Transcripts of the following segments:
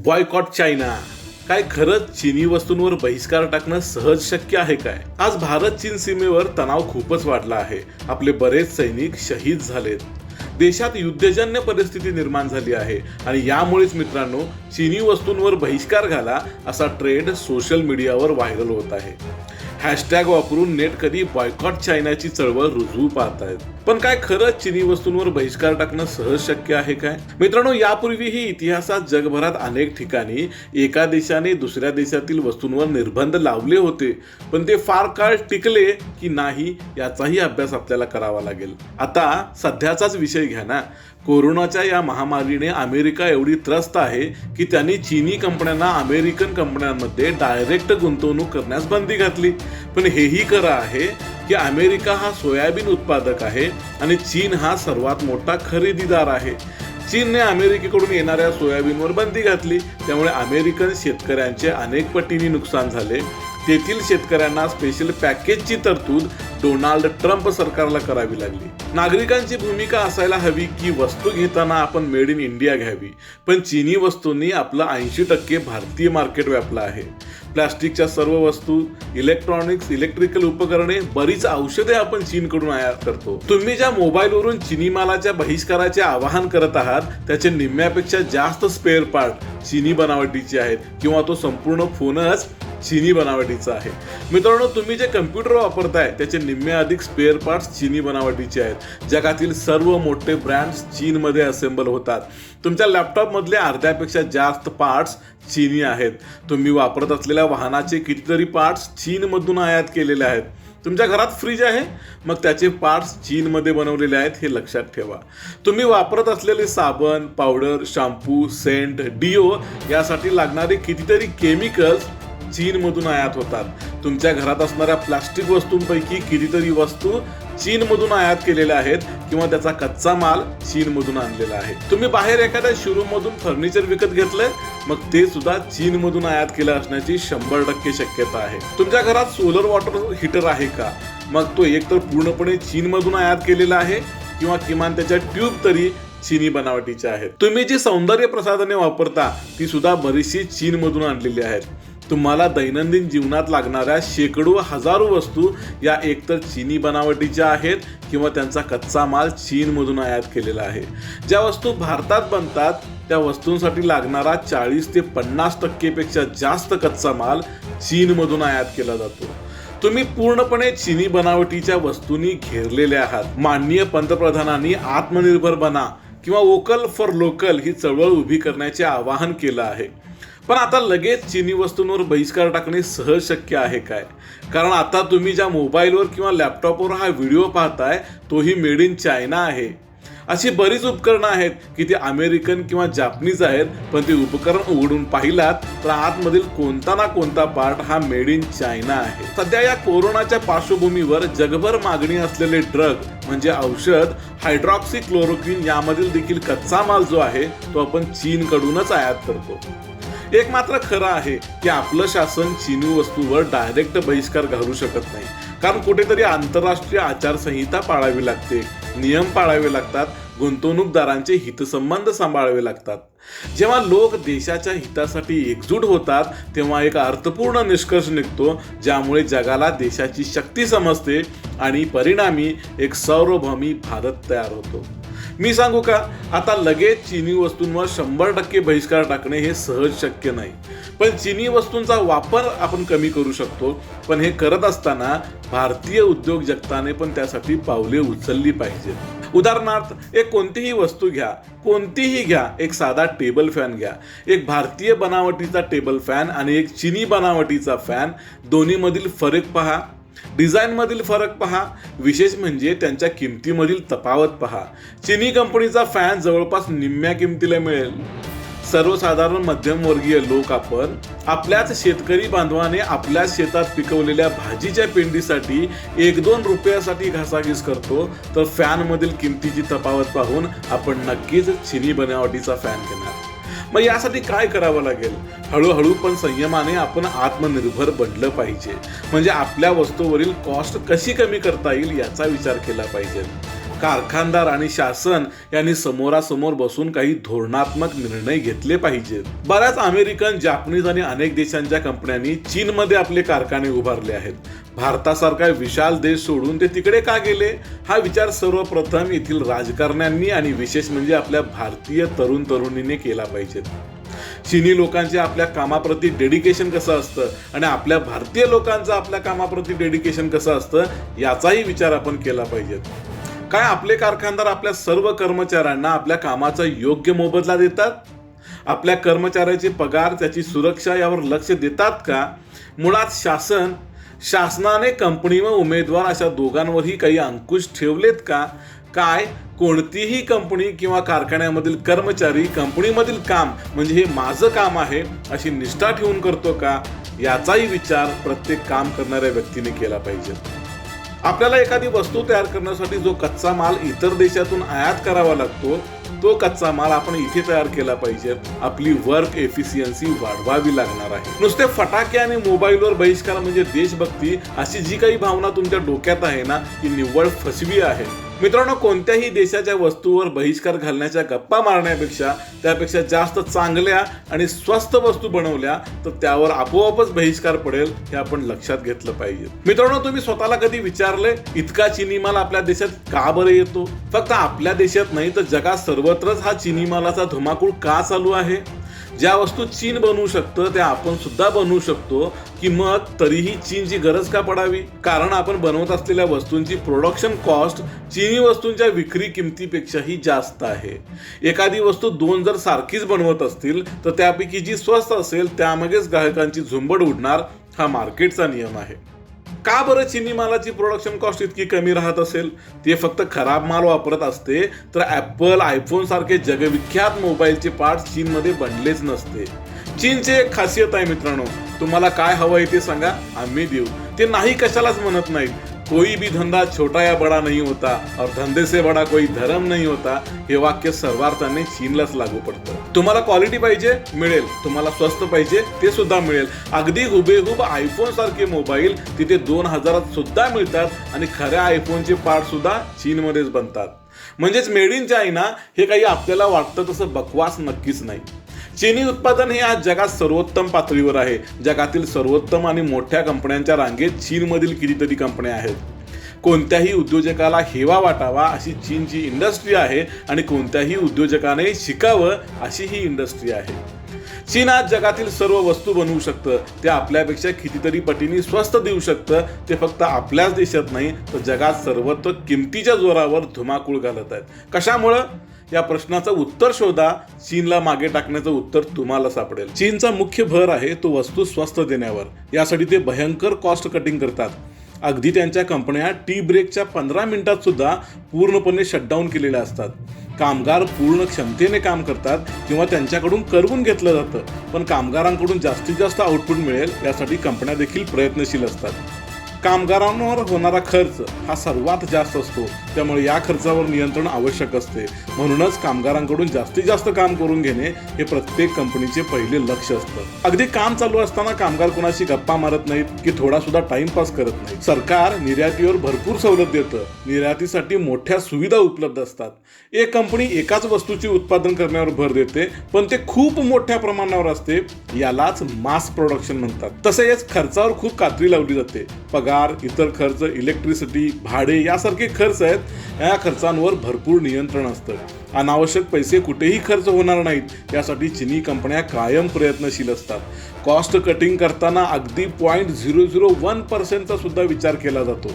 Boycott China. काय खरंच चीनी वस्तूंवर बहिष्कार टाकणं सहज शक्य आहे काय? आज भारत चीन सीमेवर तणाव खूपच वाढला आहे. आपले बरेच सैनिक शहीद झालेत. देशात युद्धजन्य परिस्थिती निर्माण झाली आहे आणि यामुळेच मित्रांनो चीनी वस्तूंवर बहिष्कार घाला असा ट्रेंड सोशल मीडियावर व्हायरल होत आहे. हॅशटॅग वापरून नेट कधी बॉयकॉट चायनाची चळवळ रुजवू पाहतायत. पण काय खरंच चीनी वस्तूंवर बहिष्कार टाकणं सहज शक्य आहे काय? मित्रांनो, यापूर्वीही इतिहासात जगभरात अनेक ठिकाणी एका देशाने दुसऱ्या देशातील वस्तूंवर निर्बंध लावले होते, पण ते फार काळ टिकले की नाही याचाही अभ्यास आपल्याला करावा लागेल. आता सध्याचाच विषय घ्या ना. कोरोनाच्या या महामारीने अमेरिका एवढी त्रस्त आहे की त्यांनी चीनी कंपन्यांना अमेरिकन कंपन्यांमध्ये डायरेक्ट गुंतवणूक करण्यास बंदी घातली. पण हेही खरं आहे की अमेरिका हा सोयाबीन उत्पादक आहे आणि चीन हा सर्वात मोठा खरेदीदार आहे. चीनने अमेरिकेकडून येणाऱ्या सोयाबीनवर बंदी घातली, त्यामुळे अमेरिकन शेतकऱ्यांचे अनेक पटीने नुकसान झाले. तेथील शेतकऱ्यांना स्पेशल पॅकेजची तरतूद डोनाल्ड ट्रम्प सरकारला करावी लागली. नागरिकांची भूमिका असायला हवी की वस्तू घेताना आपण मेड इन इंडिया घ्यावी, पण चीनी वस्तूंनी आपलं 80% भारतीय मार्केट व्यापलं आहे. प्लास्टिकच्या सर्व वस्तू, इलेक्ट्रॉनिक्स, इलेक्ट्रिकल उपकरणे, बरीच औषधे आपण चीनकडून आयात करतो. तुम्ही ज्या मोबाईलवरून चीनी मालाच्या बहिष्काराचे आवाहन करत आहात त्याचे निम्म्यापेक्षा जास्त स्पेअर पार्ट चीनी बनावटीचे आहेत किंवा तो संपूर्ण फोनच चीनी बनावटीचा आहे. मित्रांनो, तुम्ही जे कम्प्युटर वापरताय त्याचे निम्मे अधिक स्पेअर पार्ट्स चीनी बनावटीचे आहेत. जगातील सर्व मोठे ब्रँड्स चीनमध्ये असेंबल होतात. तुमच्या लॅपटॉपमधले अर्ध्यापेक्षा जास्त पार्ट्स चीनी आहेत. तुम्ही वापरत असलेल्या वाहनाचे कितीतरी पार्ट्स चीनमधून आयात केलेले आहेत. तुमच्या घरात फ्रीज आहे, मग त्याचे पार्ट्स चीनमध्ये बनवलेले आहेत हे लक्षात ठेवा. तुम्ही वापरत असलेले साबण, पावडर, शॅम्पू, सेंट, डिओ यासाठी लागणारे कितीतरी केमिकल्स चीनमधून आयात होतात. तुमच्या घरात असणाऱ्या प्लास्टिक वस्तूंपैकी कितीतरी वस्तू चीनमधून आयात केलेल्या आहेत किंवा त्याचा कच्चा माल चीनमधून आणलेला आहे. तुम्ही बाहेर एखाद्या शोरूम मधून फर्निचर विकत घेतलंय, मग ते सुद्धा चीनमधून आयात केलं असण्याची 100% शक्यता आहे. तुमच्या घरात सोलर वॉटर हीटर आहे का? मग तो एकतर पूर्णपणे चीनमधून आयात केलेला आहे किंवा किमान त्याच्या ट्यूब तरी चीनी बनावटीच्या आहेत. तुम्ही जी सौंदर्य प्रसाधने वापरता ती सुद्धा बरीचशी चीनमधून आणलेली आहेत. तुम्हाला दैनंदिन जीवनात लागणाऱ्या शेकडो हजारो वस्तू या एकतर चीनी बनावटीच्या आहेत किंवा त्यांचा कच्चा माल चीनमधून आयात केलेला आहे. ज्या वस्तू भारतात बनतात त्या वस्तूंसाठी लागणारा 40 ते 50% पेक्षा जास्त कच्चा माल चीनमधून आयात केला जातो. तुम्ही पूर्णपणे चीनी बनावटीच्या वस्तूंनी घेरलेले आहात. माननीय पंतप्रधानांनी आत्मनिर्भर बना किंवा वोकल फॉर लोकल ही चळवळ उभी करण्याचे आवाहन केलं आहे. पण आता लगेच चीनी वस्तूंवर बहिष्कार टाकणे सहज शक्य आहे काय? कारण आता तुम्ही ज्या मोबाईलवर किंवा लॅपटॉपवर हा व्हिडिओ पाहताय तोही मेड इन चायना आहे. अशी बरीच उपकरणं आहेत की ती अमेरिकन किंवा जापनीज आहेत, पण ते उपकरण उघडून पाहिलात तर आतमधील कोणता ना कोणता पार्ट हा मेड इन चायना आहे. सध्या या कोरोनाच्या पार्श्वभूमीवर जगभर मागणी असलेले ड्रग म्हणजे औषध हायड्रॉक्सी क्लोरोक्विन यामधील देखील कच्चा माल जो आहे तो आपण चीनकडूनच आयात करतो. एक मात्र खरं आहे की आपलं शासन चीनी वस्तूवर डायरेक्ट बहिष्कार घालू शकत नाही, कारण कुठेतरी आंतरराष्ट्रीय आचारसंहिता पाळावी लागते, नियम पाळावे लागतात, गुंतवणूकदारांचे हितसंबंध सांभाळावे लागतात. जेव्हा लोक देशाच्या हितासाठी एकजूट होतात तेव्हा एक अर्थपूर्ण निष्कर्ष निघतो, ज्यामुळे जगाला देशाची शक्ती समजते आणि परिणामी एक सार्वभौमी भारत तयार होतो. मी सांगू का, आता लगेच चीनी वस्तूंवर 100% बहिष्कार टाकणे हे सहज शक्य नाही, पण चीनी वस्तूंचा वापर आपण कमी करू शकतो. पण हे करत असताना भारतीय उद्योग जगताने पण त्यासाठी पावले उचलली पाहिजेत. उदाहरणार्थ, एक कोणतीही वस्तू घ्या, कोणतीही घ्या, एक साधा टेबल फॅन घ्या. एक भारतीय बनावटीचा टेबल फॅन आणि एक चीनी बनावटीचा फॅन, दोन्हीमधील फरक पहा, डिझाईनमधील फरक पहा, विशेष म्हणजे त्यांच्या किमतीमधील तफावत पहा. चीनी कंपनीचा फॅन जवळपास निम्म्या किमतीला मिळेल. सर्वसाधारण मध्यमवर्गीय लोक आपण आपल्याच शेतकरी बांधवाने आपल्या शेतात पिकवलेल्या भाजीच्या पेंडीसाठी 1-2 रुपयासाठी घासाघीस करतो, तर फॅनमधील किमतीची तफावत पाहून आपण नक्कीच चीनी बनावटीचा फॅन घेणार. मग यासाठी काय करावं लागेल? हळूहळू पण संयमाने आपण आत्मनिर्भर बनलं पाहिजे. म्हणजे आपल्या वस्तूवरील कॉस्ट कशी कमी करता येईल याचा विचार केला पाहिजे. कारखानदार आणि शासन यांनी समोरासमोर बसून काही धोरणात्मक निर्णय घेतले पाहिजेत. बऱ्याच अमेरिकन, जापनीज आणि अनेक देशांच्या कंपन्यांनी चीनमध्ये आपले कारखाने उभारले आहेत. भारतासारखा विशाल देश सोडून ते तिकडे का गेले, हा विचार सर्वप्रथम येथील राजकारण्यांनी आणि विशेष म्हणजे आपल्या भारतीय तरुण तरुणींनी केला पाहिजे. चीनी लोकांचे आपल्या कामाप्रती डेडिकेशन कसं असतं आणि आपल्या भारतीय लोकांचं आपल्या कामाप्रती डेडिकेशन कसं असतं याचाही विचार आपण केला पाहिजे. काय आपले कारखानदार आपल्या सर्व कर्मचाऱ्यांना आपल्या कामाचा योग्य मोबदला देतात? आपल्या कर्मचाऱ्याचे पगार, त्याची सुरक्षा यावर लक्ष देतात का? मुळात शासनाने कंपनी व उमेदवार अशा दोघांवरही काही अंकुश ठेवलेत का? काय कोणतीही कंपनी किंवा कारखान्यामधील कर्मचारी कंपनीमधील काम म्हणजे हे माझं काम आहे अशी निष्ठा ठेवून करतो का? याचाही विचार प्रत्येक काम करणाऱ्या व्यक्तीने केला पाहिजे. आपल्याला एखादी वस्तू तयार करण्यासाठी जो कच्चा माल इतर देशातून आयात करावा लागतो तो कच्चा माल आपण इथे तयार केला पाहिजे. आपली वर्क एफिशियन्सी वाढवावी लागणार आहे. नुसते फटाके आणि मोबाईलवर बहिष्कार म्हणजे देशभक्ती अशी जी काही भावना तुमच्या डोक्यात आहे ना, ती निव्वळ फसवी आहे. मित्रांनो, कोणत्याही देशाच्या वस्तूवर बहिष्कार घालण्याच्या गप्पा मारण्यापेक्षा त्यापेक्षा जास्त चांगल्या आणि स्वस्त वस्तू बनवल्या तर त्यावर आपोआपच बहिष्कार पडेल हे आपण लक्षात घेतलं पाहिजे. मित्रांनो, तुम्ही स्वतःला कधी विचारले इतका चीनी माल आपल्या देशात का बरं येतो? फक्त आपल्या देशात नाही तर जगात सर्वत्रच हा चीनी मालाचा धुमाकूळ का चालू आहे? ज्या वस्तू चीन बनवू शकतं त्या आपण सुद्धा बनवू शकतो की मग तरीही चीनची गरज का पडावी? कारण आपण बनवत असलेल्या वस्तूंची प्रोडक्शन कॉस्ट चीनी वस्तूंच्या विक्री किमतीपेक्षाही जास्त आहे. एखादी वस्तू दोन जर सारखीच बनवत असतील तर त्यापैकी जी स्वस्त असेल त्यामागेच ग्राहकांची झुंबड उडणार, हा मार्केटचा नियम आहे. का बरं चीनी मालाची प्रोडक्शन कॉस्ट इतकी कमी राहत असेल? ते फक्त खराब माल वापरत असते तर ॲपल, आयफोन सारखे जगविख्यात मोबाईलचे पार्ट्स चीनमध्ये बनलेच नसते. चीनची एक खासियत आहे मित्रांनो, तुम्हाला काय हवंय ते सांगा, आम्ही देऊ. ते नाही कशालाच म्हणत नाहीत. कोई भी धंदा छोटा या बडा नहीं होता और धंदे से बडा कोई धर्म नहीं होता हे वाक्य सर्वार्थाने चीनलाच लागू पडतं. तुम्हाला क्वालिटी पाहिजे मिळेल, तुम्हाला स्वस्त पाहिजे ते सुद्धा मिळेल. अगदी हुबेहूब आयफोन सारखे मोबाईल तिथे 2000 सुद्धा मिळतात आणि खऱ्या आयफोनचे पार्ट सुद्धा चीनमध्येच बनतात. म्हणजेच मेड इन चायना हे काही आपल्याला वाटतं तसं बकवास नक्कीच नाही. चीनी उत्पादन हे आज जगात सर्वोत्तम पातळीवर आहे. जगातील सर्वोत्तम आणि मोठ्या कंपन्यांच्या रांगेत चीनमधील कितीतरी कंपन्या आहेत. कोणत्याही उद्योजकाला हेवा वाटावा अशी चीनची इंडस्ट्री आहे आणि कोणत्याही उद्योजकाने शिकावं अशी ही इंडस्ट्री आहे. चीन आज जगातील सर्व वस्तू बनवू शकतं, ते आपल्यापेक्षा कितीतरी पटीने स्वस्त देऊ शकतं. ते फक्त आपल्याच देशात नाही तर जगात सर्वत्र किमतीच्या जोरावर धुमाकूळ घालत आहेत. कशामुळं? या प्रश्नाचं उत्तर शोधा. चीनला मागे टाकण्याचं उत्तर तुम्हाला सापडेल. चीनचा मुख्य भर आहे तो वस्तू स्वस्त देण्यावर. यासाठी ते भयंकर कॉस्ट कटिंग करतात. अगदी त्यांच्या कंपन्या टी ब्रेकच्या 15 मिनिटात सुद्धा पूर्णपणे शटडाऊन केलेल्या असतात. कामगार पूर्ण क्षमतेने काम करतात किंवा त्यांच्याकडून करवून घेतलं जातं, पण कामगारांकडून जास्तीत जास्त आउटपुट मिळेल यासाठी कंपन्या देखील प्रयत्नशील असतात. कामगारांवर होणारा खर्च हा सर्वात जास्त असतो, त्यामुळे या खर्चावर नियंत्रण आवश्यक असते. म्हणूनच कामगारांकडून जास्तीत जास्त काम करून घेणे हे प्रत्येक कंपनीचे पहिले लक्ष असतं. अगदी काम चालू असताना कामगार कोणाशी गप्पा मारत नाहीत की थोडा सुद्धा टाइमपास करत नाहीत. सरकार निर्यातीवर भरपूर सवलत देतं. निर्यातीसाठी मोठ्या सुविधा उपलब्ध असतात. एक कंपनी एकाच वस्तूचे उत्पादन करण्यावर भर देते, पण ते खूप मोठ्या प्रमाणावर असते. यालाच मास प्रोडक्शन म्हणतात. तसेच खर्चावर खूप कात्री लावली जाते. पगार, इतर खर्च, इलेक्ट्रिसिटी, भाडे यासारखे खर्च आहेत. या खर्चांवर भरपूर नियंत्रण असतं. अनावश्यक पैसे कुठेही खर्च होणार नाहीत यासाठी चीनी कंपन्या कायम प्रयत्नशील असतात. कॉस्ट कटिंग करताना अगदी 0.001% सुद्धा विचार केला जातो.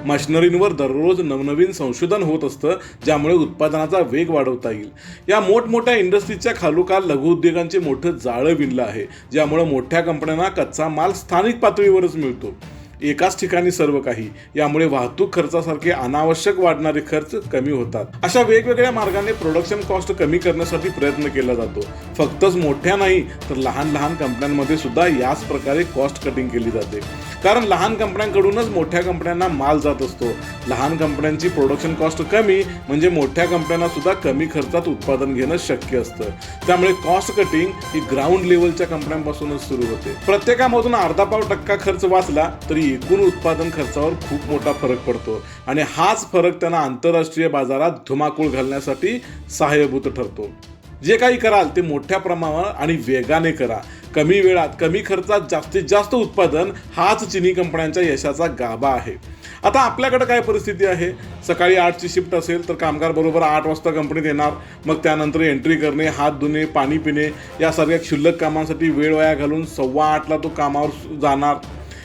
मशिनरींवर दररोज नवनवीन संशोधन होत असतं, ज्यामुळे उत्पादनाचा वेग वाढवता येईल. या मोठमोठ्या इंडस्ट्रीजच्या खालोखाल लघुउद्योगांचे मोठं जाळं विणलं आहे, ज्यामुळे मोठ्या कंपन्यांना कच्चा माल स्थानिक पातळीवरच मिळतो. एकाच ठिकाणी सर्व काही. यामुळे वाहतूक खर्चासारखे अनावश्यक वाढणारे खर्च कमी होतात. अशा वेगवेगळ्या मार्गाने प्रोडक्शन कॉस्ट कमी करण्यासाठी प्रयत्न केला जातो. फक्तच मोठ्या नाही तर लहान लहान कंपन्यांमध्ये सुद्धा याच प्रकारे कॉस्ट कटिंग केली जाते. कारण लहान कंपन्यांकडूनच मोठ्या कंपन्यांना माल जात असतो. लहान कंपन्यांची प्रोडक्शन कॉस्ट कमी म्हणजे मोठ्या कंपन्यांना सुद्धा कमी खर्चात उत्पादन घेणं शक्य असतं. त्यामुळे कॉस्ट कटिंग ही ग्राउंड लेवलच्या कंपन्यांपासूनच सुरू होते. प्रत्येकामधून अर्धा पाव टक्का खर्च वाचला तरी एकूण उत्पादन खर्चावर खूप मोठा फरक पडतो आणि हाच फरक त्यांना आंतरराष्ट्रीय बाजारात धुमाकूळ घालण्यासाठी सहाय्यभूत ठरतो. जे काही कराल ते मोठ्या प्रमाणावर आणि वेगाने करा. कमी वेळात कमी खर्चात जास्तीत जास्त उत्पादन हाच चिनी कंपन्यांच्या यशाचा गाभा आहे. आता आपल्याकडे काय परिस्थिती आहे? सकाळी 8ची शिफ्ट असेल तर कामगार बरोबर 8 वाजता कंपनीत येणार. मग त्यानंतर एंट्री करणे, हात धुणे, पाणी पिणे या सारख्या क्षुल्लक कामांसाठी वेळ वाया घालून 8:15ला तो कामावर जाणार.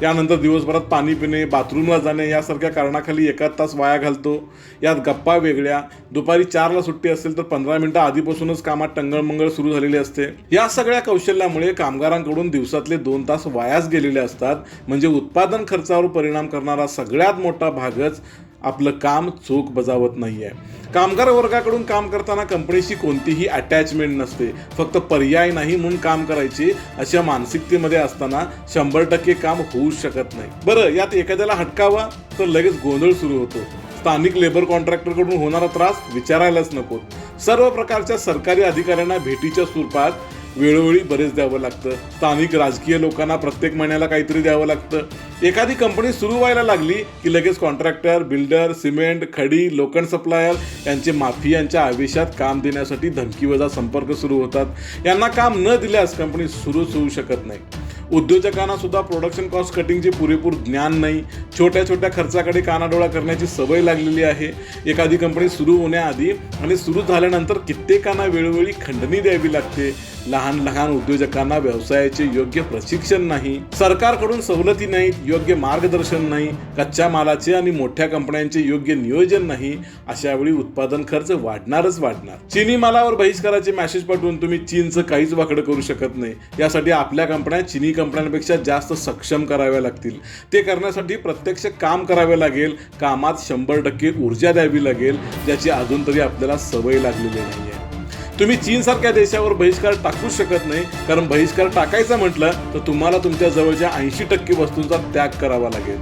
यानंतर दिवसभरात पाणी पिणे, बाथरूमला जाणे यासारख्या कारणाखाली 1 तास वाया घालतो. यात गप्पा वेगळ्या. दुपारी 4ला सुट्टी असेल तर 15 मिनिटं आधीपासूनच कामात टंगळमंगळ सुरू झालेली असते. या सगळ्या कौशल्यामुळे कामगारांकडून दिवसातले 2 तास वायाच गेलेले असतात. म्हणजे उत्पादन खर्चावर परिणाम करणारा सगळ्यात मोठा भागच आपलं काम चोख बजावत नाहीये. कामगार वर्गाकडून काम करताना कंपनीशी कोणतीही अटॅचमेंट नसते. फक्त पर्याय नाही म्हणून काम करायचे अशा मानसिकतेमध्ये असताना 100% काम होऊच शकत नाही. बरं, यात एखाद्याला हटकावा तर लगेच गोंधळ सुरू होतो. स्थानिक लेबर कॉन्ट्रॅक्टरकडून होणारा त्रास विचारायलाच नको. सर्व प्रकारच्या सरकारी अधिकाऱ्यांना भेटीच्या स्वरूपात वेळोवेळी बरेच द्यावं लागतं. स्थानिक राजकीय लोकांना प्रत्येक महिन्याला काहीतरी द्यावं लागतं. एखादी कंपनी सुरू व्हायला लागली की लगेच कॉन्ट्रॅक्टर, बिल्डर, सिमेंट, खडी, लोखंड सप्लायर यांचे माफियांच्या आवेशात काम देण्यासाठी धमकीवजा संपर्क सुरू होतात. यांना काम न दिल्यास कंपनी सुरूच होऊ शकत नाही. उद्योजकांना सुद्धा प्रोडक्शन कॉस्ट कटिंगचे पुरेपूर ज्ञान नाही. छोट्या छोट्या खर्चाकडे कानाडोळा करण्याची सवय लागलेली आहे. एखादी कंपनी सुरू होण्याआधी आणि सुरू झाल्यानंतर कित्येकांना वेळोवेळी खंडणी द्यावी लागते. लहान लहान उद्योजकांना व्यवसायाचे योग्य प्रशिक्षण नाही, सरकारकडून सवलती नाहीत, योग्य मार्गदर्शन नाही, कच्च्या मालाचे आणि मोठ्या कंपन्यांचे योग्य नियोजन नाही. अशा वेळी उत्पादन खर्च वाढणारच वाढणार. चिनी मालावर बहिष्काराचे मेसेज पाठवून तुम्ही चीनचं काहीच वाकडं करू शकत नाही. यासाठी आपल्या कंपन्या चिनी कंपन्यांपेक्षा जास्त सक्षम कराव्या लागतील. ते करण्यासाठी प्रत्यक्ष काम करावे लागेल. कामात 100% ऊर्जा द्यावी लागेल, ज्याची अजून तरी आपल्याला सवय लागलेली नाहीये. तुम्ही चीनसारख्या देशावर बहिष्कार टाकू शकत नाही, कारण बहिष्कार टाकायचा म्हटलं तर तुम्हाला तुमच्या जवळच्या 80% वस्तूंचा त्याग करावा लागेल.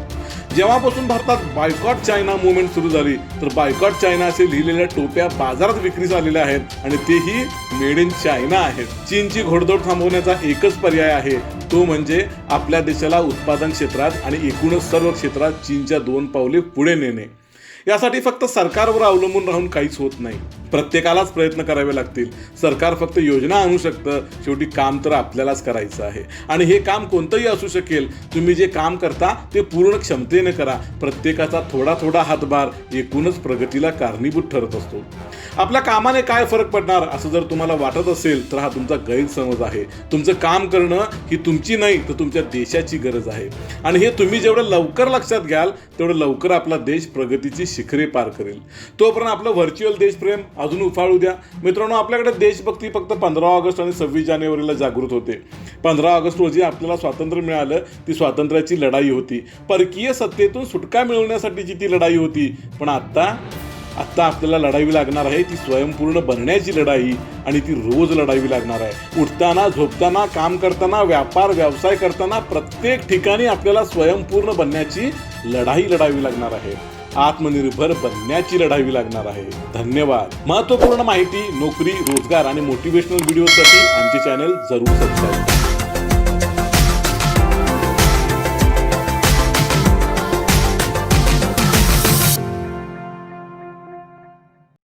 जेव्हापासून भारतात बायकॉट चायना मुवमेंट सुरू झाली तर बायकॉट चायना असे लिहिलेल्या टोप्या बाजारात विक्रीस आलेल्या आहेत आणि तेही मेड इन चायना आहेत. चीनची घोडदौड थांबवण्याचा एकच पर्याय आहे, तो म्हणजे आपल्या देशाला उत्पादन क्षेत्रात आणि एकूणच सर्व क्षेत्रात चीनच्या 2 पावले पुढे नेणे. यासाठी फक्त सरकारवर अवलंबून राहून काहीच होत नाही. प्रत्येकालाच प्रयत्न करावे लागतील. सरकार फक्त योजना आणू शकतं. शेवटी काम तर आपल्यालाच करायचं आहे आणि हे काम कोणतंही असू शकेल. तुम्ही जे काम करता ते पूर्ण क्षमतेने करा. प्रत्येकाचा थोडा थोडा हातभार एकूणच प्रगतीला कारणीभूत ठरत असतो. आपल्या कामाने काय फरक पडणार असं जर तुम्हाला वाटत असेल तर हा तुमचा गैरसमज आहे. तुमचं काम करणं ही तुमची नाही तर तुमच्या देशाची गरज आहे आणि हे तुम्ही जेवढं लवकर लक्षात घ्याल तेवढं लवकर आपला देश प्रगतीची शिखरे पार करेल. तोपर्यंत आपलं व्हर्च्युअल देशप्रेम अजून उफाळू द्या. मित्रांनो, आपल्याकडे देशभक्ती फक्त 15 ऑगस्ट आणि 26 जानेवारीला जागृत होते. 15 ऑगस्ट रोजी आपल्याला स्वातंत्र्य मिळालं. ती स्वातंत्र्याची लढाई होती. परकीय सत्तेतून सुटका मिळवण्यासाठीची ती लढाई होती. पण आता आपल्याला लढावी लागणार आहे ती स्वयंपूर्ण बनण्याची लढाई आणि ती रोज लढावी लागणार आहे. उठताना, झोपताना, काम करताना, व्यापार व्यवसाय करताना प्रत्येक ठिकाणी आपल्याला स्वयंपूर्ण बनण्याची लढाई लढावी लागणार आहे. आत्मनिर्भर बनण्याची लढावी लागणार आहे. धन्यवाद. महत्त्वपूर्ण माहिती, नोकरी, रोजगार आणि मोटिवेशनल व्हिडिओसाठी आमचे चॅनल जरूर सबस्क्राईब करा.